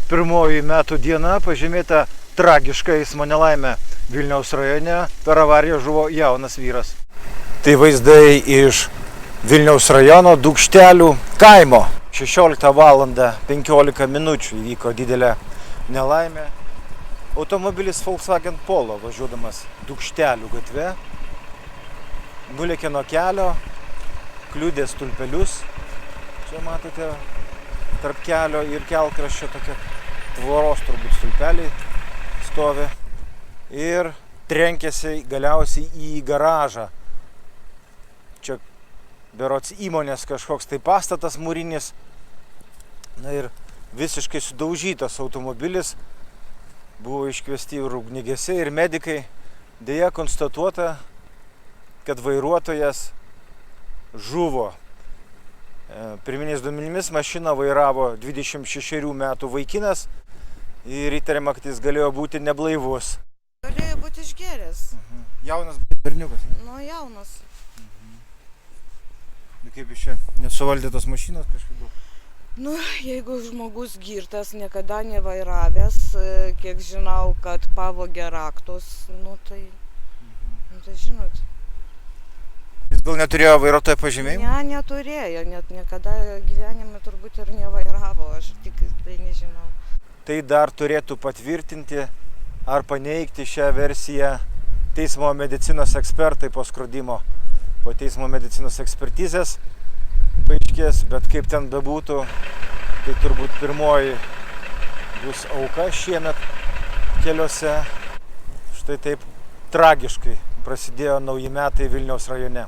Pirmoji metų diena pažymėta tragiška eismo nelaimė. Vilniaus rajone per avariją žuvo jaunas vyras. Tai vaizdai iš Vilniaus rajono Dūkštelių kaimo. 16 valandą 15 minučių įvyko didelė nelaimė. Automobilis Volkswagen Polo važiuodamas Dūkštelių gatve nulėkė nuo kelio, kliudė stulpelius. Čia matote, tarp kelio ir kelkraščio tokia tvoros turbūt stulpeliai stovi. Ir trenkėsi galiausiai į garažą. Čia berods įmonės kažkoks tai pastatas mūrinis. Na ir visiškai sudaužytas automobilis. Buvo iškviesti ir ugniagesiai, ir medikai. Deja konstatuota, kad vairuotojas žuvo. Pirminiais duomenimis mašiną vairavo 26 metų vaikinas ir įtariama, kad jis galėjo būti neblaivus. Galėjo būti išgėręs. Jaunas berniukas. Nu, jaunas. Kaip iš čia nesuvaldė tos mašinos kažkaip buvo? Nu, jeigu žmogus girtas, niekada nevairavęs, kiek žinau, kad pavogė raktus, nu tai žinot. Jis gal neturėjo vairuotojo pažymėjimo? Ne, neturėjo, net niekada gyvenime turbūt ir nevairavo, aš tik tai nežinau. Tai dar turėtų patvirtinti ar paneigti šią versiją teismo medicinos ekspertai po skrodimo. Po teismo medicinos ekspertizės paaiškės, bet kaip ten bebūtų, tai turbūt pirmoji bus auka šiemet keliuose. Štai taip tragiškai prasidėjo nauji metai Vilniaus rajone.